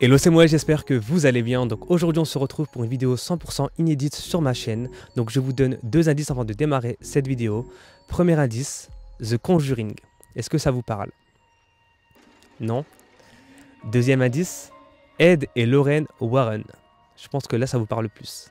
Hello, c'est moi, j'espère que vous allez bien. Donc aujourd'hui on se retrouve pour une vidéo 100% inédite sur ma chaîne. Donc je vous donne deux indices avant de démarrer cette vidéo. Premier indice, The Conjuring. Est-ce que ça vous parle? Non. Deuxième indice, Ed et Lorraine Warren. Je pense que là ça vous parle plus.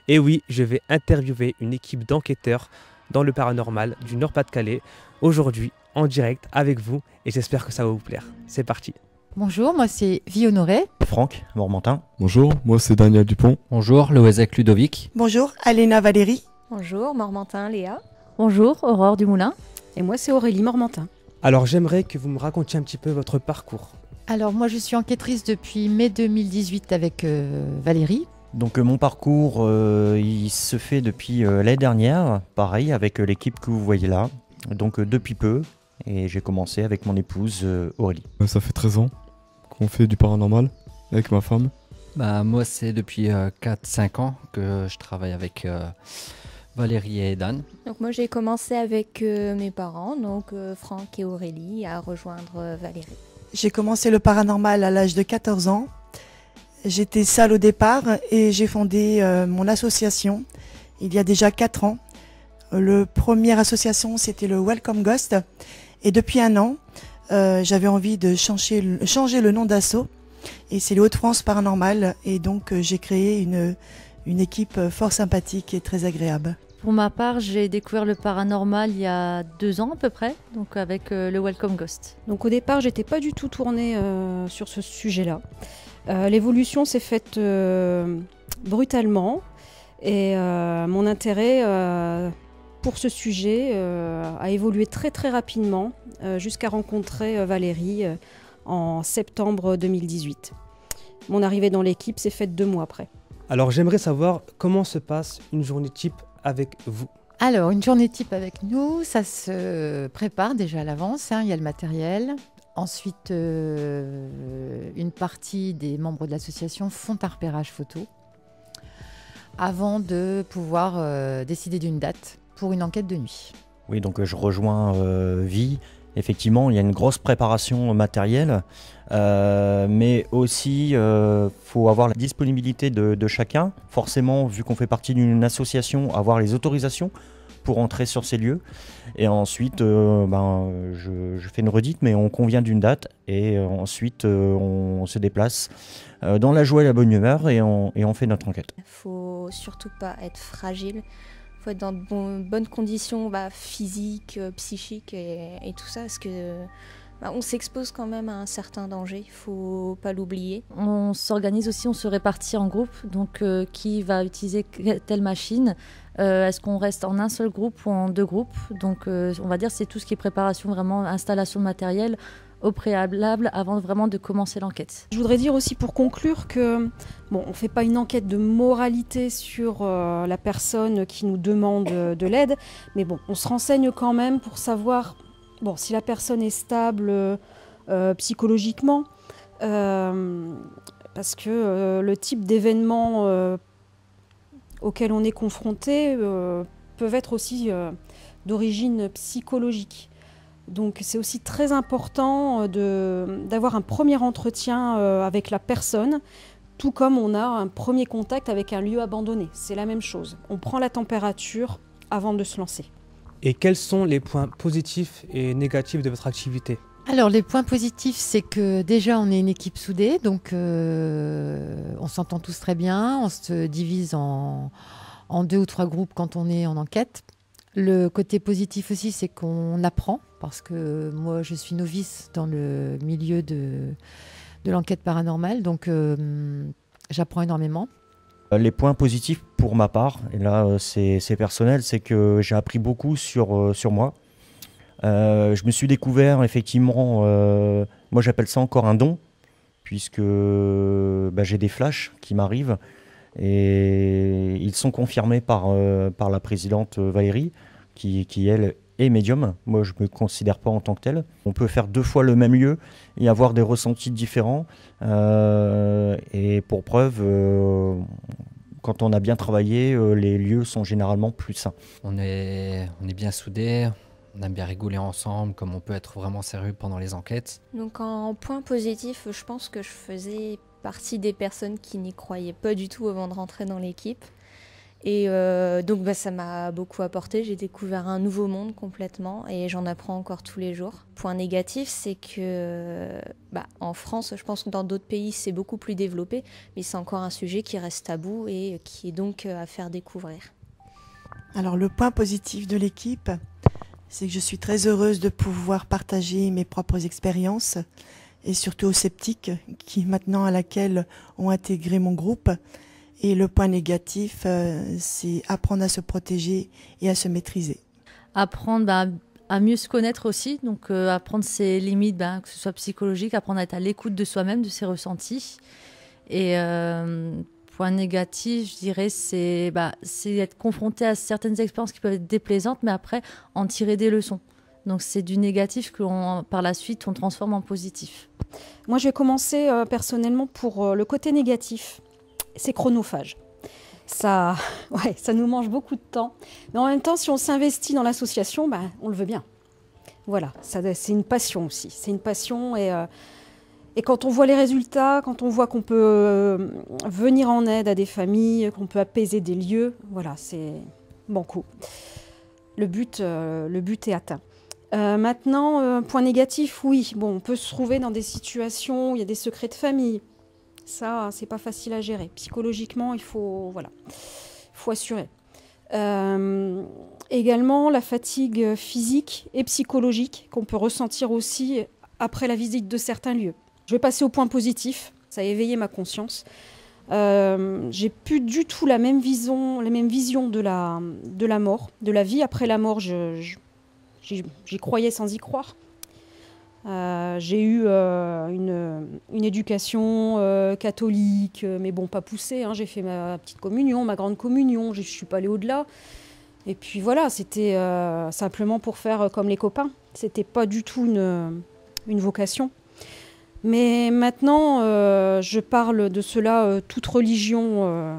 Et oui, je vais interviewer une équipe d'enquêteurs dans le paranormal du Nord-Pas-de-Calais aujourd'hui en direct avec vous et j'espère que ça va vous plaire. C'est parti. Bonjour, moi c'est Vie Honoré. Franck Mormantin. Bonjour, moi c'est Daniel Dupont. Bonjour, Loazek Ludovic. Bonjour, Alena Valérie. Bonjour, Mormantin Léa. Bonjour, Aurore Dumoulin. Et moi c'est Aurélie Mormantin. Alors j'aimerais que vous me racontiez un petit peu votre parcours. Alors moi je suis enquêtrice depuis mai 2018 avec Valérie. Donc mon parcours, il se fait depuis l'année dernière, pareil, avec l'équipe que vous voyez là. Donc depuis peu, et j'ai commencé avec mon épouse Aurélie. Ça fait 13 ans qu'on fait du paranormal avec ma femme. Moi c'est depuis 4-5 ans que je travaille avec Valérie et Dan. Donc moi j'ai commencé avec mes parents, donc Franck et Aurélie, à rejoindre Valérie. J'ai commencé le paranormal à l'âge de 14 ans. J'étais seule au départ et j'ai fondé mon association il y a déjà 4 ans. La première association c'était le Welcome Ghost et depuis un an j'avais envie de changer le nom d'asso et c'est les Hauts-de-France Paranormal et donc j'ai créé une équipe fort sympathique et très agréable. Pour ma part, j'ai découvert le paranormal il y a 2 ans à peu près, donc avec le Welcome Ghost. Donc au départ, j'étais pas du tout tournée sur ce sujet-là. L'évolution s'est faite brutalement et mon intérêt pour ce sujet a évolué très très rapidement jusqu'à rencontrer Valérie en septembre 2018. Mon arrivée dans l'équipe s'est faite 2 mois après. Alors j'aimerais savoir comment se passe une journée type avec vous. Alors une journée type avec nous, ça se prépare déjà à l'avance, il y a le matériel. Ensuite, une partie des membres de l'association font un repérage photo avant de pouvoir décider d'une date pour une enquête de nuit. Oui, donc je rejoins Vie. Effectivement, il y a une grosse préparation matérielle, mais aussi faut avoir la disponibilité de chacun. Forcément, vu qu'on fait partie d'une association, avoir les autorisations pour entrer sur ces lieux. Et ensuite, je fais une redite, mais on convient d'une date et ensuite on se déplace dans la joie et la bonne humeur et on fait notre enquête. Il ne faut surtout pas être fragile. Il faut être dans de bonnes conditions physiques, psychiques et tout ça, parce que on s'expose quand même à un certain danger, il ne faut pas l'oublier. On s'organise aussi, on se répartit en groupes, donc qui va utiliser telle machine. Est-ce qu'on reste en un seul groupe ou en 2 groupes? Donc on va dire c'est tout ce qui est préparation, vraiment installation de matériel au préalable avant vraiment de commencer l'enquête. Je voudrais dire aussi pour conclure que on ne fait pas une enquête de moralité sur la personne qui nous demande de l'aide, mais on se renseigne quand même pour savoir si la personne est stable psychologiquement, parce que le type d'événements auxquels on est confronté peuvent être aussi d'origine psychologique. Donc c'est aussi très important d'avoir un premier entretien avec la personne, tout comme on a un premier contact avec un lieu abandonné. C'est la même chose. On prend la température avant de se lancer. Et quels sont les points positifs et négatifs de votre activité? Alors les points positifs, c'est que déjà on est une équipe soudée, donc on s'entend tous très bien, on se divise en 2 ou 3 groupes quand on est en enquête. Le côté positif aussi, c'est qu'on apprend, parce que moi je suis novice dans le milieu de l'enquête paranormale, donc j'apprends énormément. Les points positifs pour ma part, et là c'est personnel, c'est que j'ai appris beaucoup sur moi. Je me suis découvert effectivement, moi j'appelle ça encore un don, puisque j'ai des flashs qui m'arrivent et ils sont confirmés par la présidente Valérie, qui elle est médium. Moi je ne me considère pas en tant que tel. On peut faire 2 fois le même lieu et avoir des ressentis différents. Et pour preuve, quand on a bien travaillé, les lieux sont généralement plus sains. On est bien soudés, On aime bien rigoler ensemble, comme on peut être vraiment sérieux pendant les enquêtes. Donc en point positif, je pense que je faisais partie des personnes qui n'y croyaient pas du tout avant de rentrer dans l'équipe. Et donc ça m'a beaucoup apporté, j'ai découvert un nouveau monde complètement et j'en apprends encore tous les jours. Point négatif, c'est que en France, je pense que dans d'autres pays c'est beaucoup plus développé, mais c'est encore un sujet qui reste tabou et qui est donc à faire découvrir. Alors le point positif de l'équipe, c'est que je suis très heureuse de pouvoir partager mes propres expériences et surtout aux sceptiques qui maintenant à laquelle ont intégré mon groupe. Et le point négatif, c'est apprendre à se protéger et à se maîtriser. Apprendre à mieux se connaître aussi, donc apprendre ses limites, que ce soit psychologique, apprendre à être à l'écoute de soi-même, de ses ressentis. Et point négatif, je dirais, c'est être confronté à certaines expériences qui peuvent être déplaisantes, mais après, en tirer des leçons. Donc c'est du négatif que par la suite, on transforme en positif. Moi, je vais commencer personnellement pour le côté négatif. C'est chronophage. Ça nous mange beaucoup de temps. Mais en même temps, si on s'investit dans l'association, on le veut bien. Voilà, c'est une passion aussi. C'est une passion et quand on voit les résultats, quand on voit qu'on peut venir en aide à des familles, qu'on peut apaiser des lieux, voilà, c'est banco. Le but est atteint. Maintenant, point négatif, oui. Bon, on peut se trouver dans des situations où il y a des secrets de famille. Ça, c'est pas facile à gérer. Psychologiquement, il faut assurer. Également, la fatigue physique et psychologique qu'on peut ressentir aussi après la visite de certains lieux. Je vais passer au point positif. Ça a éveillé ma conscience. J'ai plus du tout la même vision de la mort, de la vie après la mort. J'y croyais sans y croire. J'ai eu une éducation catholique, mais bon, pas poussée. J'ai fait ma petite communion, ma grande communion, je ne suis pas allée au-delà. Et puis voilà, c'était simplement pour faire comme les copains. C'était pas du tout une vocation. Mais maintenant, je parle de cela, toute religion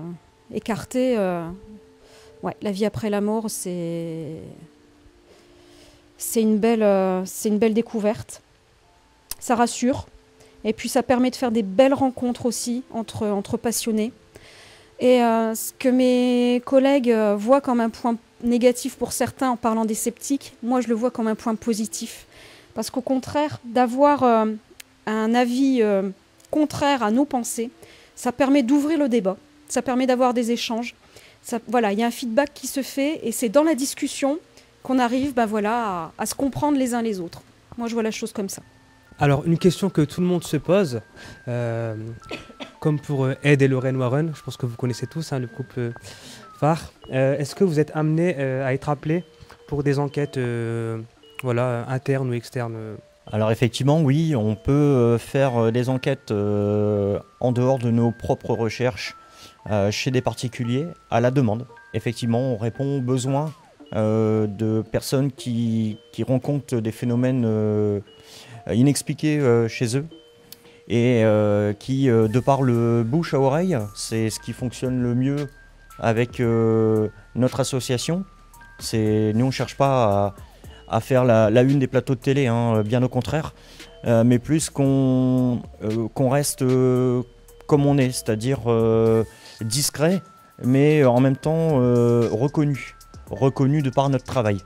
écartée. La vie après la mort, c'est une belle découverte. Ça rassure. Et puis ça permet de faire des belles rencontres aussi entre passionnés. Et ce que mes collègues voient comme un point négatif pour certains en parlant des sceptiques, moi je le vois comme un point positif. Parce qu'au contraire, d'avoir un avis contraire à nos pensées, ça permet d'ouvrir le débat, ça permet d'avoir des échanges. Voilà, il y a un feedback qui se fait et c'est dans la discussion qu'on arrive à se comprendre les uns les autres. Moi je vois la chose comme ça. Alors, une question que tout le monde se pose, comme pour Ed et Lorraine Warren, je pense que vous connaissez tous, le couple phare. Est-ce que vous êtes amené à être appelé pour des enquêtes internes ou externes? Alors effectivement, oui, on peut faire des enquêtes en dehors de nos propres recherches chez des particuliers à la demande. Effectivement, on répond aux besoins de personnes qui rencontrent des phénomènes inexpliqués chez eux et qui, de par le bouche à oreille, c'est ce qui fonctionne le mieux avec notre association. Nous, on ne cherche pas à faire la une des plateaux de télé, bien au contraire, mais plus qu'on reste comme on est, c'est-à-dire discret, mais en même temps reconnu de par notre travail.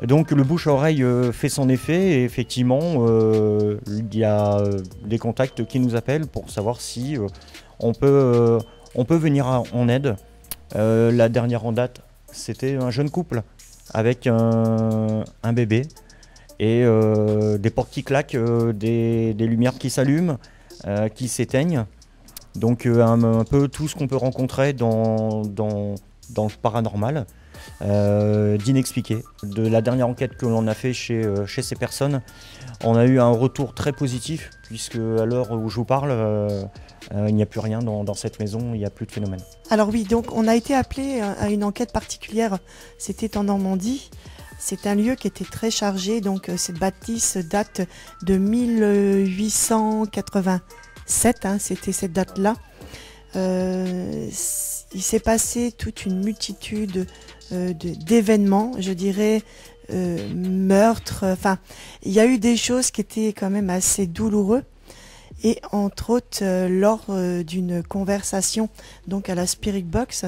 Donc le bouche à oreille fait son effet et effectivement il y a des contacts qui nous appellent pour savoir si on peut venir en aide. La dernière en date, c'était un jeune couple avec un bébé et des portes qui claquent, des lumières qui s'allument, qui s'éteignent. Donc un peu tout ce qu'on peut rencontrer dans le paranormal. D'inexpliqué. De la dernière enquête que l'on a fait chez ces personnes, on a eu un retour très positif puisque à l'heure où je vous parle, il n'y a plus rien dans cette maison, il n'y a plus de phénomène. Alors oui, donc on a été appelé à une enquête particulière, c'était en Normandie. C'est un lieu qui était très chargé, donc cette bâtisse date de 1887, c'était cette date-là. Il s'est passé toute une multitude d'événements, je dirais, meurtres. Enfin, il y a eu des choses qui étaient quand même assez douloureuses. Et entre autres, lors d'une conversation donc à la Spirit Box,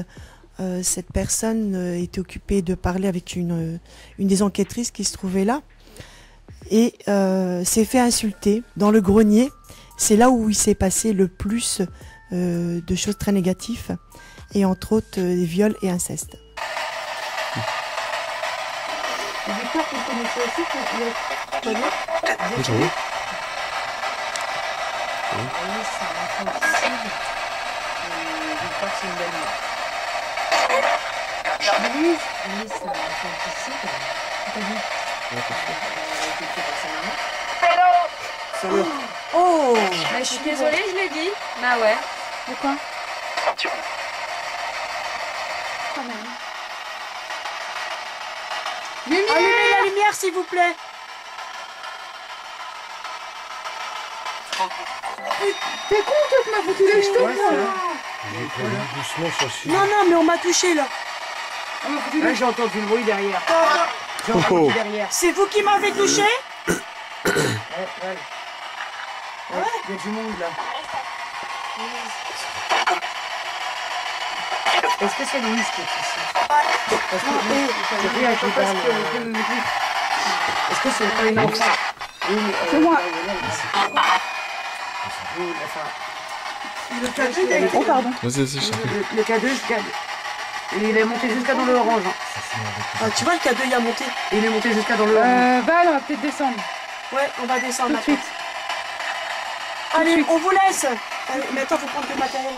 cette personne était occupée de parler avec une des enquêtrices qui se trouvait là et s'est fait insulter dans le grenier. C'est là où il s'est passé le plus de choses très négatives et entre autres des viols et incestes. Victor, tu connaissais aussi le connais? Oui, c'est un infanticide. Victor, c'est une belle mère. Louise, c'est un infanticide. T'as dit? Oh! Bah, je suis désolée, je l'ai dit. Bah ouais. Pourquoi? Quand même. Lumière! Allumez la lumière, s'il vous plaît. T'es con, toi, tu m'as foutu les jetons, doucement, Non, mais on m'a touché, là. J'ai entendu le bruit derrière. J'ai entendu derrière. C'est vous qui m'avez touché? Ouais. Il y a du monde, là. Est-ce que c'est Louise qui est ici? Parce que rien qui parle. Est-ce que c'est pas une enfant? C'est moi. Le K2, oh pardon. Le K2, il est monté jusqu'à dans le orange. Ah, tu vois, le K2 il a monté. Il est monté jusqu'à dans le orange. Val, on va peut-être descendre. Ouais, on va descendre tout de suite. Allez, on vous laisse. Allez, mais attends, faut prendre le matériel.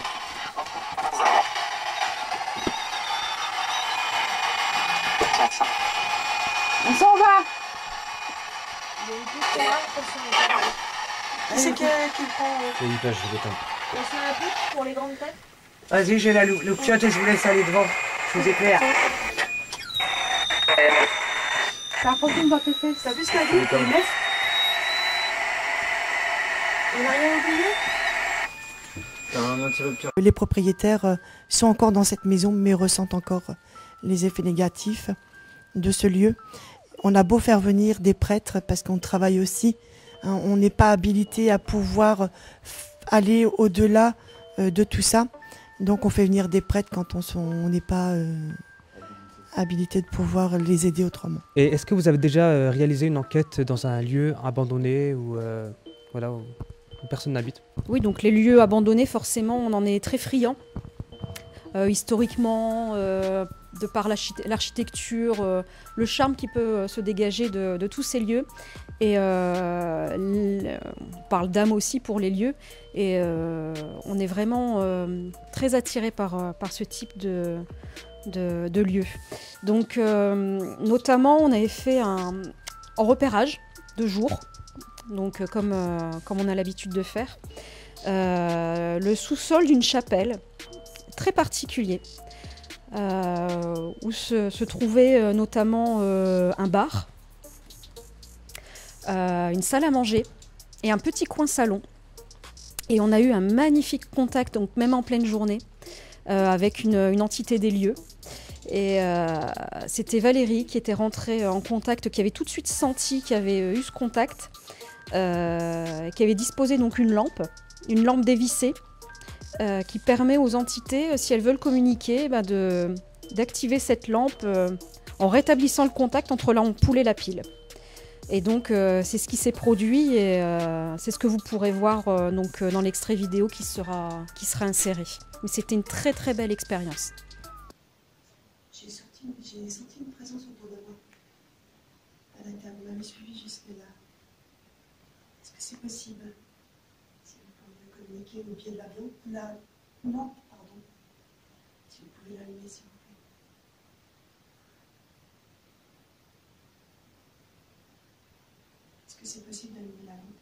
On s'en va. Qui c'est qui prend C'est une page, je l'éteins. On se met un peu pour les grandes têtes. Vas-y, j'ai la loupe chiotte et je vous laisse aller devant. Je vous éclaire. T'as raconté dans tes fesses. T'as vu ce qu'a dit? Il est neuf. On n'a rien oublié? Les propriétaires sont encore dans cette maison mais ressentent encore les effets négatifs de ce lieu. On a beau faire venir des prêtres parce qu'on travaille aussi, hein, on n'est pas habilité à pouvoir aller au-delà de tout ça. Donc on fait venir des prêtres quand on n'est pas habilité de pouvoir les aider autrement. Et est-ce que vous avez déjà réalisé une enquête dans un lieu abandonné où, voilà, où personne n'habite? Oui, donc les lieux abandonnés, forcément, on en est très friand. Historiquement, de par l'architecture, le charme qui peut se dégager de tous ces lieux. Et on parle d'âme aussi pour les lieux. Et on est vraiment très attiré par ce type de lieux. Donc, notamment, on avait fait un repérage de jour, donc comme on a l'habitude de faire. Le sous-sol d'une chapelle très particulier, où se trouvait notamment un bar, une salle à manger et un petit coin salon. Et on a eu un magnifique contact, donc même en pleine journée, avec une entité des lieux. Et c'était Valérie qui était rentrée en contact, qui avait tout de suite senti qu'il y avait eu ce contact, qui avait disposé donc une lampe dévissée, qui permet aux entités, si elles veulent communiquer, d'activer cette lampe en rétablissant le contact entre l'ampoule et la pile. Et donc c'est ce qui s'est produit et c'est ce que vous pourrez voir donc, dans l'extrait vidéo qui sera inséré. Mais c'était une très très belle expérience. J'ai senti une présence autour de moi. Vous m'avez suivi jusque-là. Est-ce que c'est possible? Si vous pouvez communiquer au pied de l'avion, la lampe, pardon. Si vous pouvez l'allumer, s'il vous plaît. Est-ce que c'est possible d'allumer la lampe?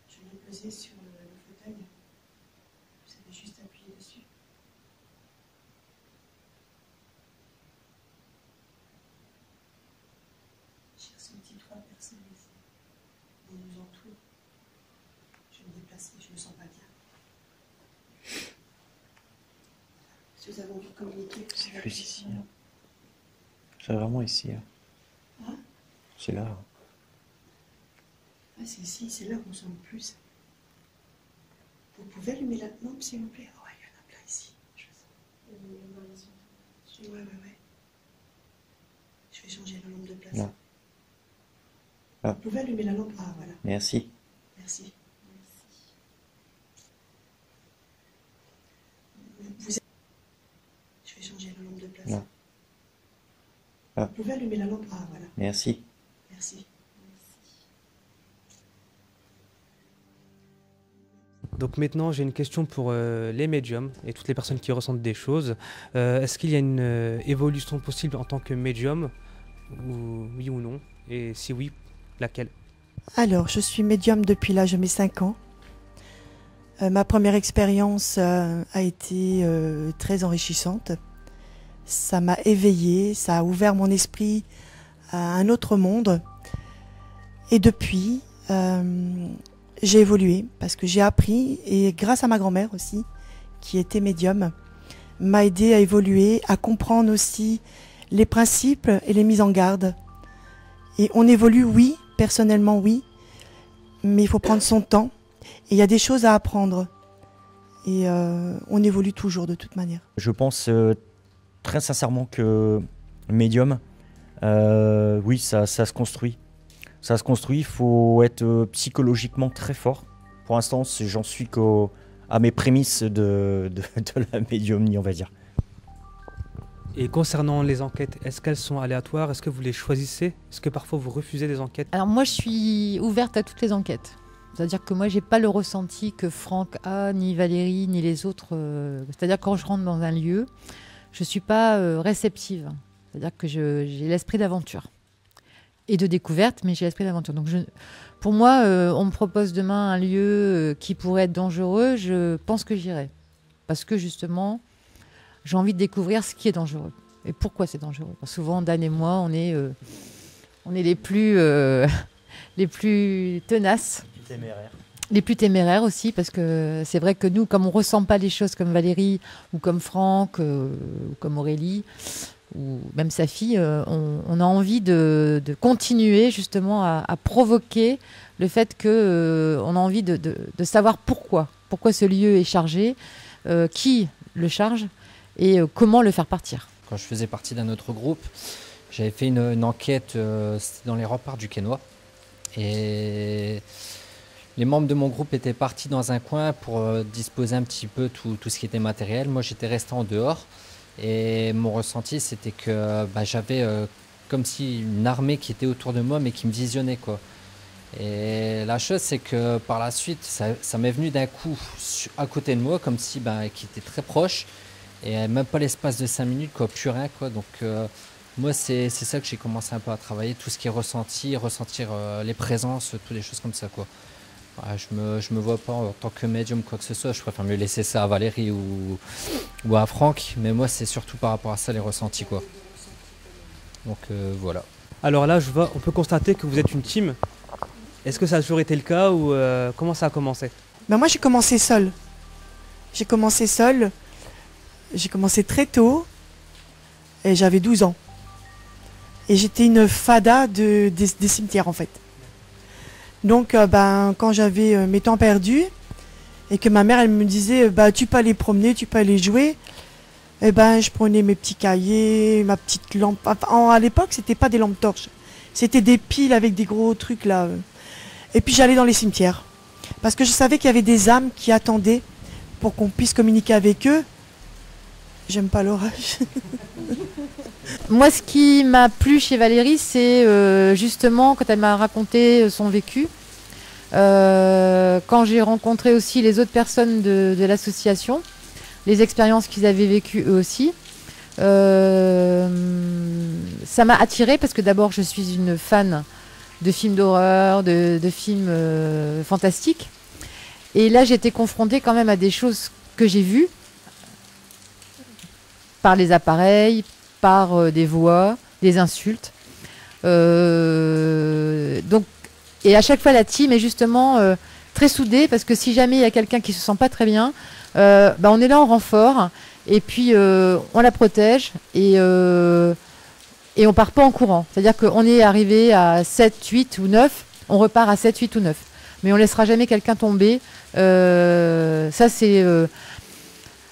Je vais peser sur le fauteuil. Vous avez juste appuyé dessus. J'ai ressenti 3 personnes ici. Ils nous entourent. Je vais me déplacer, je me sens pas bien. Si vous avez envie de communiquer, c'est plus ici. Hein. C'est vraiment ici. Hein. C'est là. Ah, c'est ici, c'est là qu'on sent le plus. Vous pouvez allumer la lampe, s'il vous plaît? Ouais, il y en a plein ici. Ouais. Je vais changer la lampe de place. Là. Ah. Vous pouvez allumer la lampe? Ah, voilà. Merci. Merci. Je vais changer la lampe de place. Là. Ah. Vous pouvez allumer la lampe? Ah, voilà. Merci. Merci. Donc maintenant, j'ai une question pour les médiums et toutes les personnes qui ressentent des choses. Est-ce qu'il y a une évolution possible en tant que médium, oui ou non? Et si oui, laquelle? Alors, je suis médium depuis l'âge de mes 5 ans. Ma première expérience a été très enrichissante. Ça m'a éveillée, ça a ouvert mon esprit à un autre monde. Et depuis, j'ai évolué parce que j'ai appris, et grâce à ma grand-mère aussi, qui était médium, m'a aidé à évoluer, à comprendre aussi les principes et les mises en garde. Et on évolue, oui, personnellement, oui, mais il faut prendre son temps. Et il y a des choses à apprendre. Et on évolue toujours de toute manière. Je pense très sincèrement que médium, oui, ça se construit. Ça se construit, il faut être psychologiquement très fort. Pour l'instant, j'en suis qu'à mes prémices de la médiumnie, on va dire. Et concernant les enquêtes, est-ce qu'elles sont aléatoires? Est-ce que vous les choisissez? Est-ce que parfois vous refusez des enquêtes? Alors moi, je suis ouverte à toutes les enquêtes. C'est-à-dire que moi, j'ai pas le ressenti que Franck a, ni Valérie, ni les autres. C'est-à-dire quand je rentre dans un lieu, je suis pas réceptive. C'est-à-dire que j'ai l'esprit d'aventure et de découverte, mais j'ai l'esprit d'aventure. Donc pour moi, on me propose demain un lieu qui pourrait être dangereux, je pense que j'irai. Parce que justement, j'ai envie de découvrir ce qui est dangereux. Et pourquoi c'est dangereux. Parce que souvent, Dan et moi, on est les plus tenaces. Téméraire. Les plus téméraires aussi, parce que c'est vrai que nous, comme on ne ressent pas les choses comme Valérie, ou comme Franck, ou comme Aurélie, ou même sa fille, on a envie de continuer justement à provoquer le fait qu'on a envie de savoir pourquoi ce lieu est chargé, qui le charge, et comment le faire partir. Quand je faisais partie d'un autre groupe, j'avais fait une enquête c'était dans les remparts du Quesnoy. Et les membres de mon groupe étaient partis dans un coin pour disposer un petit peu tout ce qui était matériel. Moi, j'étais resté en dehors. Et mon ressenti, c'était que j'avais comme si une armée qui était autour de moi, mais qui me visionnait, quoi. Et la chose, c'est que par la suite, ça m'est venu d'un coup à côté de moi, comme si qui était très proche. Et même pas l'espace de 5 minutes, quoi, plus rien, quoi. Donc moi, c'est ça que j'ai commencé un peu à travailler, tout ce qui est ressenti, ressentir les présences, toutes les choses comme ça, quoi. Je me vois pas en tant que médium quoi que ce soit, je préfère mieux laisser ça à Valérie ou à Franck, mais moi c'est surtout par rapport à ça les ressentis, quoi. Donc voilà. Alors là, on peut constater que vous êtes une team. Est-ce que ça a toujours été le cas ou comment ça a commencé? Moi j'ai commencé seule. J'ai commencé très tôt et j'avais 12 ans. Et j'étais une fada des cimetières en fait. Donc, quand j'avais mes temps perdus et que ma mère, elle me disait, tu peux aller promener, tu peux aller jouer, je prenais mes petits cahiers, ma petite lampe. À l'époque, c'était pas des lampes torches, c'était des piles avec des gros trucs là. Et puis j'allais dans les cimetières parce que je savais qu'il y avait des âmes qui attendaient pour qu'on puisse communiquer avec eux. J'aime pas l'orage. Moi, ce qui m'a plu chez Valérie, c'est justement quand elle m'a raconté son vécu. Quand j'ai rencontré aussi les autres personnes de l'association, les expériences qu'ils avaient vécues eux aussi, ça m'a attirée parce que d'abord, je suis une fan de films d'horreur, de films fantastiques. Et là, j'étais confrontée quand même à des choses que j'ai vues par les appareils, par des voix, des insultes. Donc, et à chaque fois, la team est justement très soudée parce que si jamais il y a quelqu'un qui se sent pas très bien, on est là en renfort et puis on la protège et et on part pas en courant. C'est-à-dire qu'on est arrivé à 7, 8 ou 9, on repart à 7, 8 ou 9. Mais on laissera jamais quelqu'un tomber. Ça, c'est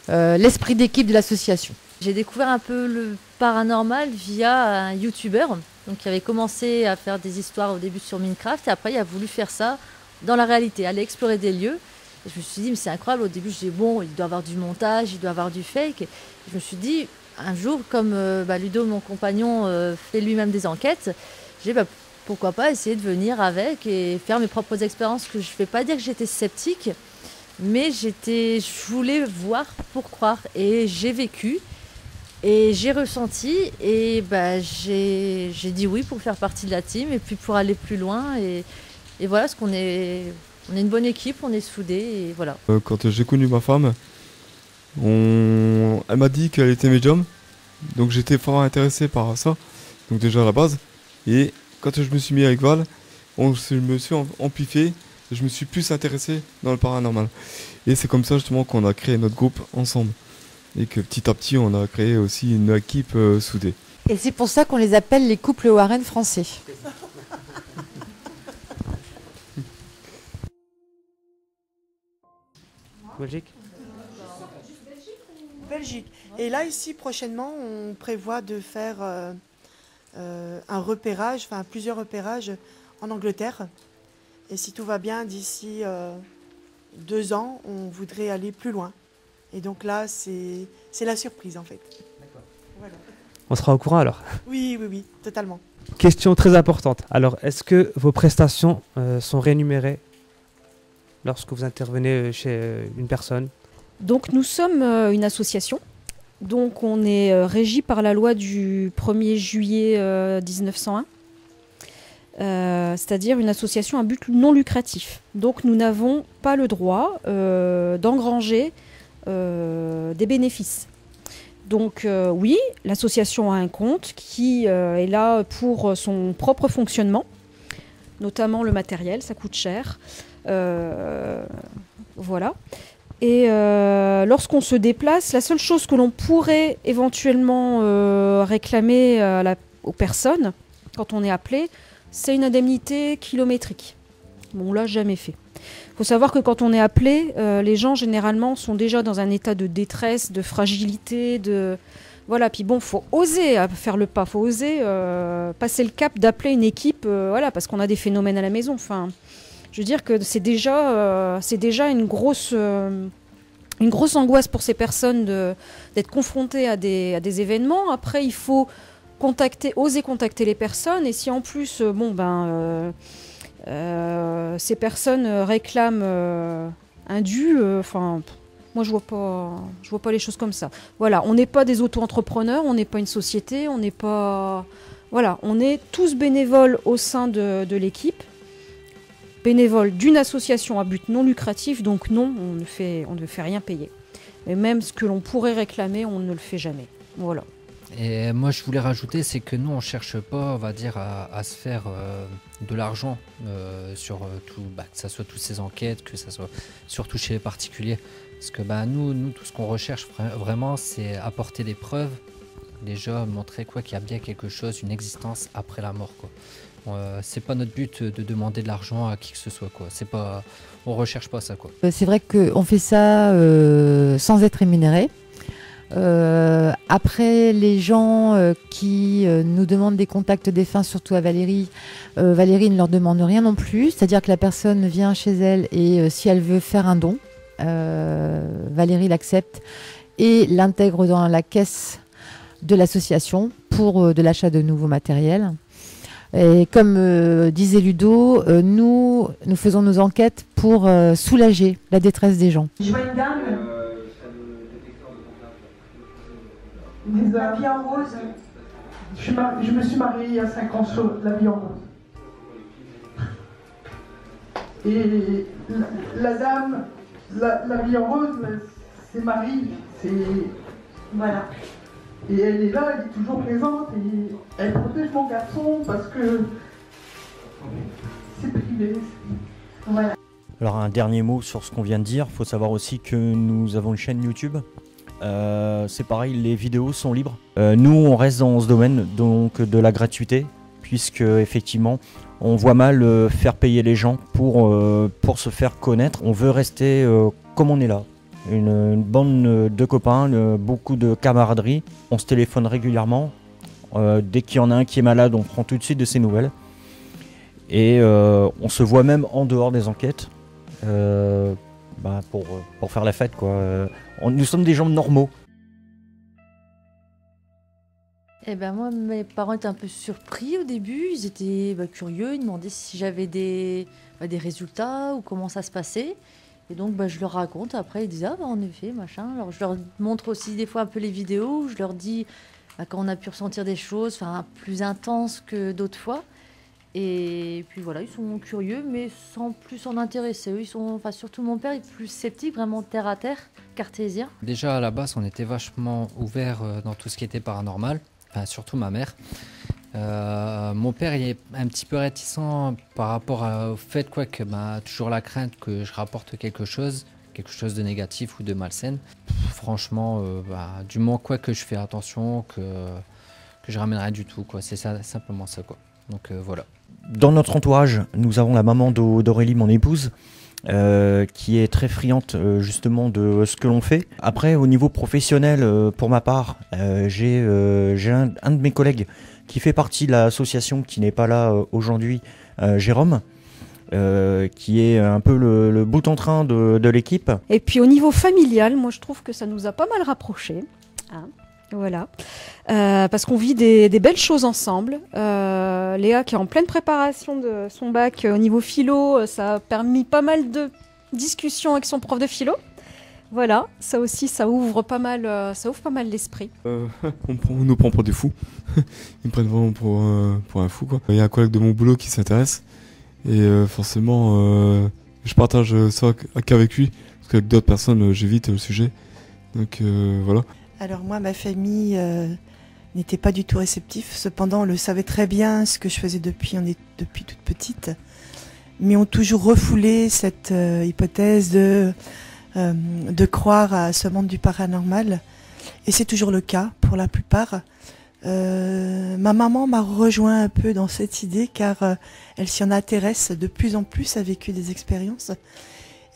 l'esprit d'équipe de l'association. J'ai découvert un peu le paranormal via un youtubeur qui avait commencé à faire des histoires au début sur Minecraft et après il a voulu faire ça dans la réalité, aller explorer des lieux. Et je me suis dit, mais c'est incroyable. Au début, je dis, bon, il doit avoir du montage, il doit avoir du fake. Et je me suis dit, un jour, comme Ludo, mon compagnon, fait lui-même des enquêtes, j'ai dit, pourquoi pas essayer de venir avec et faire mes propres expériences. Que je ne vais pas dire que j'étais sceptique, mais je voulais voir pour croire. Et j'ai vécu, et j'ai ressenti, et j'ai dit oui pour faire partie de la team, et puis pour aller plus loin. Et voilà, parce qu'on est une bonne équipe, on est soudés, et voilà. Quand j'ai connu ma femme, elle m'a dit qu'elle était médium, donc j'étais fort intéressé par ça, donc déjà à la base. Et quand je me suis mis avec Val, je me suis amplifié, je me suis plus intéressé dans le paranormal. Et c'est comme ça justement qu'on a créé notre groupe ensemble. Et que petit à petit, on a créé aussi une équipe soudée. Et c'est pour ça qu'on les appelle les couples Warren français. Belgique. Et là, ici, prochainement, on prévoit de faire un repérage, enfin plusieurs repérages en Angleterre. Et si tout va bien, d'ici 2 ans, on voudrait aller plus loin. Et donc là, c'est la surprise, en fait. Voilà. On sera au courant alors. Oui, totalement. Question très importante. Alors, est-ce que vos prestations sont rémunérées lorsque vous intervenez chez une personne? Donc nous sommes une association. Donc on est régi par la loi du 1er juillet 1901. C'est-à-dire une association à but non lucratif. Donc nous n'avons pas le droit d'engranger des bénéfices. Donc oui, l'association a un compte qui est là pour son propre fonctionnement, notamment le matériel, ça coûte cher. Voilà. Et lorsqu'on se déplace, la seule chose que l'on pourrait éventuellement réclamer aux personnes, quand on est appelé, c'est une indemnité kilométrique. Bon, on l'a jamais fait. Il faut savoir que quand on est appelé, les gens généralement sont déjà dans un état de détresse, de fragilité, voilà. Puis bon, faut oser faire le pas, faut oser passer le cap d'appeler une équipe, voilà, parce qu'on a des phénomènes à la maison. Enfin, je veux dire que c'est déjà une grosse angoisse pour ces personnes d'être confrontées à des événements. Après, il faut oser contacter les personnes. Et si en plus, ces personnes réclament un dû, moi je vois pas les choses comme ça. Voilà, on n'est pas des auto-entrepreneurs, on n'est pas une société, on n'est pas, voilà, on est tous bénévoles au sein de l'équipe, bénévoles d'une association à but non lucratif, donc non, on ne fait rien payer. Et même ce que l'on pourrait réclamer, on ne le fait jamais. Voilà. Et moi je voulais rajouter, c'est que nous on cherche pas, on va dire, à se faire de l'argent sur tout, que ça soit toutes ces enquêtes, que ça soit surtout chez les particuliers. Parce que nous tout ce qu'on recherche vraiment, c'est apporter des preuves, déjà montrer qu'il y a bien quelque chose, une existence après la mort, quoi. C'est pas notre but de demander de l'argent à qui que ce soit, quoi. C'est pas, on recherche pas ça, quoi. C'est vrai qu'on fait ça sans être rémunéré. Après, les gens qui nous demandent des contacts défunts, surtout à Valérie, Valérie ne leur demande rien non plus. C'est-à-dire que la personne vient chez elle et si elle veut faire un don, Valérie l'accepte et l'intègre dans la caisse de l'association pour de l'achat de nouveaux matériels. Et comme disait Ludo, nous faisons nos enquêtes pour soulager la détresse des gens. Je vois une dame. La vie en rose. Je me suis mariée il y a 5 ans sur la vie en rose. Et la dame, la vie en rose, c'est Marie. Voilà. Et elle est là, elle est toujours présente et elle protège mon garçon parce que c'est privé. Voilà. Alors un dernier mot sur ce qu'on vient de dire. Il faut savoir aussi que nous avons une chaîne YouTube C'est pareil, les vidéos sont libres. Nous, on reste dans ce domaine donc de la gratuité, puisque effectivement, on voit mal faire payer les gens pour se faire connaître. On veut rester comme on est là. Une bande de copains, beaucoup de camaraderie. On se téléphone régulièrement. Dès qu'il y en a un qui est malade, on prend tout de suite de ses nouvelles. Et on se voit même en dehors des enquêtes pour faire la fête, quoi. Nous sommes des gens normaux. Eh ben moi, mes parents étaient un peu surpris au début. Ils étaient curieux. Ils demandaient si j'avais des résultats ou comment ça se passait. Et donc, je leur raconte. Après, ils disent « Ah, en effet, machin ». Alors, je leur montre aussi des fois un peu les vidéos où je leur dis quand on a pu ressentir des choses plus intenses que d'autres fois. Et puis voilà, ils sont curieux, mais sans plus s'en intéresser. Eux, ils sont, surtout mon père, il est plus sceptique, vraiment terre à terre, cartésien. Déjà, à la base, on était vachement ouverts dans tout ce qui était paranormal. Surtout ma mère. Mon père il est un petit peu réticent par rapport au fait que toujours la crainte que je rapporte quelque chose de négatif ou de malsain. Franchement, du moment que je fais attention, que je ramène rien du tout, quoi. C'est ça, simplement ça, quoi. Donc voilà. Dans notre entourage, nous avons la maman d'Aurélie, mon épouse, qui est très friande justement de ce que l'on fait. Après, au niveau professionnel, pour ma part, j'ai un de mes collègues qui fait partie de l'association, qui n'est pas là aujourd'hui, Jérôme, qui est un peu le bout en train de l'équipe. Et puis au niveau familial, moi je trouve que ça nous a pas mal rapprochés. Hein, voilà. Parce qu'on vit des belles choses ensemble. Léa qui est en pleine préparation de son bac au niveau philo, ça a permis pas mal de discussions avec son prof de philo. Voilà, ça aussi, ça ouvre pas mal l'esprit. On nous prend pour des fous. Ils me prennent vraiment pour un fou, quoi. Il y a un collègue de mon boulot qui s'intéresse et forcément, je partage ça qu'avec lui parce qu'avec d'autres personnes, j'évite le sujet. Donc voilà. Alors moi, ma famille n'était pas du tout réceptif. Cependant, on le savait très bien ce que je faisais depuis toute petite, mais ont toujours refoulé cette hypothèse de croire à ce monde du paranormal. Et c'est toujours le cas pour la plupart. Ma maman m'a rejoint un peu dans cette idée car elle s'y en intéresse de plus en plus, a vécu des expériences.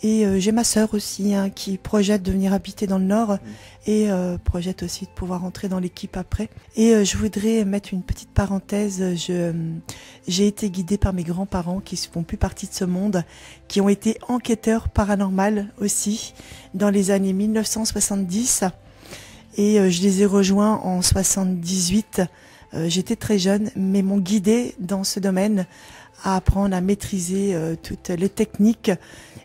Et j'ai ma sœur aussi qui projette de venir habiter dans le Nord et projette aussi de pouvoir entrer dans l'équipe après. Et je voudrais mettre une petite parenthèse. J'ai été guidée par mes grands-parents qui ne font plus partie de ce monde, qui ont été enquêteurs paranormaux aussi dans les années 1970. Et je les ai rejoints en 78. J'étais très jeune, mais m'ont guidée dans ce domaine à apprendre à maîtriser toutes les techniques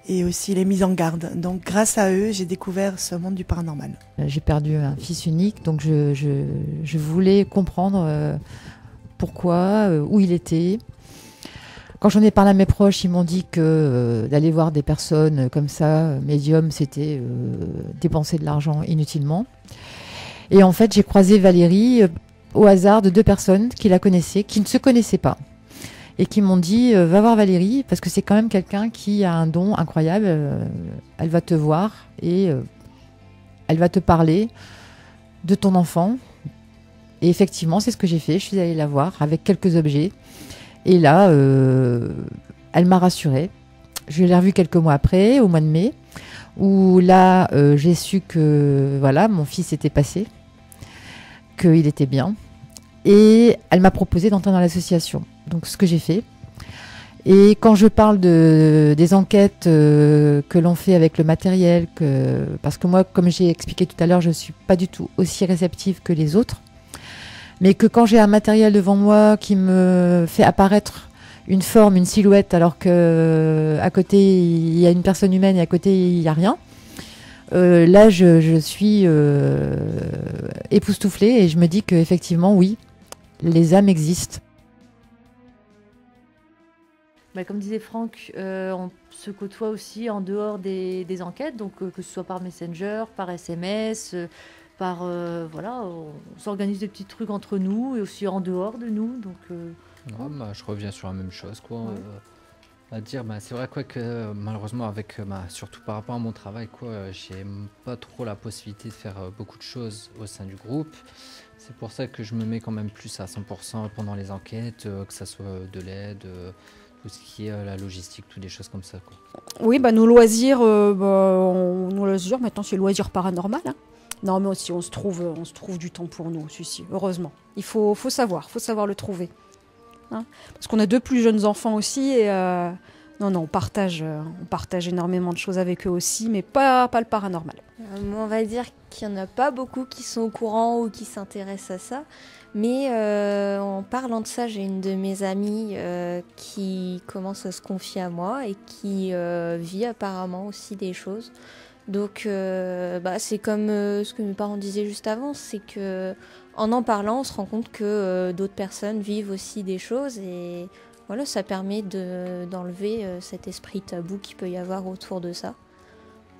et aussi les mises en garde. Donc grâce à eux, j'ai découvert ce monde du paranormal. J'ai perdu un fils unique, donc je voulais comprendre pourquoi, où il était. Quand j'en ai parlé à mes proches, ils m'ont dit que d'aller voir des personnes comme ça, médiums, c'était dépenser de l'argent inutilement. Et en fait, j'ai croisé Valérie au hasard de 2 personnes qui la connaissaient, qui ne se connaissaient pas. Et qui m'ont dit va voir Valérie parce que c'est quand même quelqu'un qui a un don incroyable. Elle va te voir et elle va te parler de ton enfant. Et effectivement, c'est ce que j'ai fait. Je suis allée la voir avec quelques objets. Et là, elle m'a rassurée. Je l'ai revue quelques mois après, au mois de mai, où là, j'ai su que voilà, mon fils était passé, qu'il était bien. Et elle m'a proposé d'entrer dans l'association. Donc ce que j'ai fait. Et quand je parle des enquêtes que l'on fait avec le matériel, parce que moi, comme j'ai expliqué tout à l'heure, je ne suis pas du tout aussi réceptive que les autres, mais que quand j'ai un matériel devant moi qui me fait apparaître une forme, une silhouette, alors qu'à côté il y a une personne humaine et à côté il n'y a rien, là je suis époustouflée et je me dis qu'effectivement oui, les âmes existent. Comme disait Franck, on se côtoie aussi en dehors des enquêtes, donc que ce soit par Messenger, par SMS, voilà, on s'organise des petits trucs entre nous et aussi en dehors de nous. Donc, je reviens sur la même chose, quoi. à dire, c'est vrai quoi que malheureusement surtout par rapport à mon travail j'ai pas trop la possibilité de faire beaucoup de choses au sein du groupe. C'est pour ça que je me mets quand même plus à 100% pendant les enquêtes, que ça soit de l'aide, tout ce qui est la logistique, toutes des choses comme ça, quoi. Oui, nos loisirs, maintenant c'est loisirs paranormal. Hein. Non, mais aussi on se trouve du temps pour nous, si, heureusement. Il faut savoir le trouver. Hein, parce qu'on a 2 plus jeunes enfants aussi et on partage énormément de choses avec eux aussi, mais pas le paranormal. On va dire qu'il n'y en a pas beaucoup qui sont au courant ou qui s'intéressent à ça, mais en parlant de ça, j'ai une de mes amies qui commence à se confier à moi et qui vit apparemment aussi des choses. Donc c'est comme ce que mes parents disaient juste avant, c'est que en parlant, on se rend compte que d'autres personnes vivent aussi des choses et voilà, ça permet d'enlever cet esprit tabou qu'il peut y avoir autour de ça.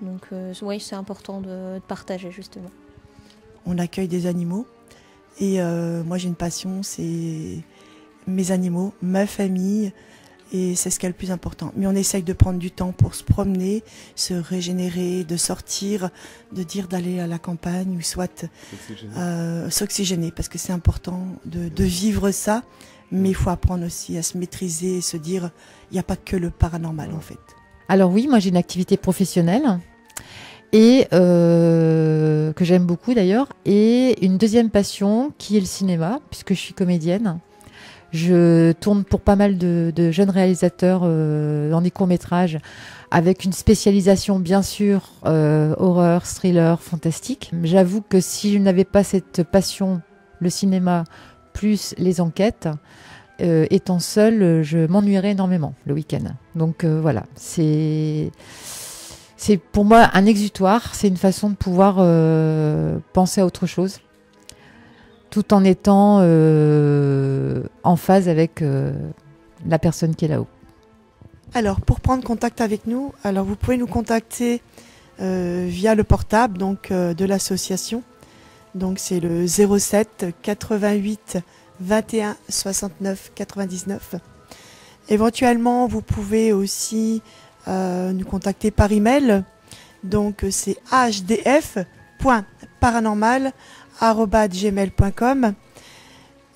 Donc oui, c'est important de partager justement. On accueille des animaux et moi j'ai une passion, c'est mes animaux, ma famille. Et c'est ce qui est le plus important. Mais on essaye de prendre du temps pour se promener, se régénérer, de sortir, d'aller à la campagne ou soit s'oxygéner parce que c'est important de vivre ça. Mais il faut apprendre aussi à se maîtriser et se dire il n'y a pas que le paranormal en fait. Alors oui, moi j'ai une activité professionnelle et que j'aime beaucoup d'ailleurs. Et une deuxième passion qui est le cinéma puisque je suis comédienne. Je tourne pour pas mal de jeunes réalisateurs dans des courts-métrages avec une spécialisation bien sûr horreur, thriller, fantastique. J'avoue que si je n'avais pas cette passion, le cinéma plus les enquêtes, étant seule, je m'ennuierais énormément le week-end. Donc voilà, c'est pour moi un exutoire, c'est une façon de pouvoir penser à autre chose, tout en étant en phase avec la personne qui est là-haut. Alors, pour prendre contact avec nous, vous pouvez nous contacter via le portable de l'association. Donc, c'est le 07 88 21 69 99. Éventuellement, vous pouvez aussi nous contacter par email. Donc, c'est hdf.paranormal@gmail.com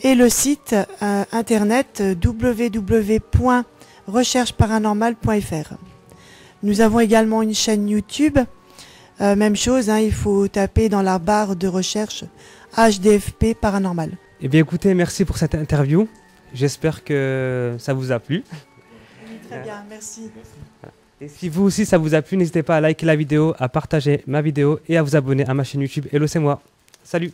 et le site internet www.rechercheparanormal.fr. Nous avons également une chaîne YouTube. Même chose, il faut taper dans la barre de recherche HDFP Paranormal. Eh bien écoutez, merci pour cette interview. J'espère que ça vous a plu. Oui, très bien, merci. Et si vous aussi ça vous a plu, n'hésitez pas à liker la vidéo, à partager ma vidéo et à vous abonner à ma chaîne YouTube Hello c'est moi. Salut!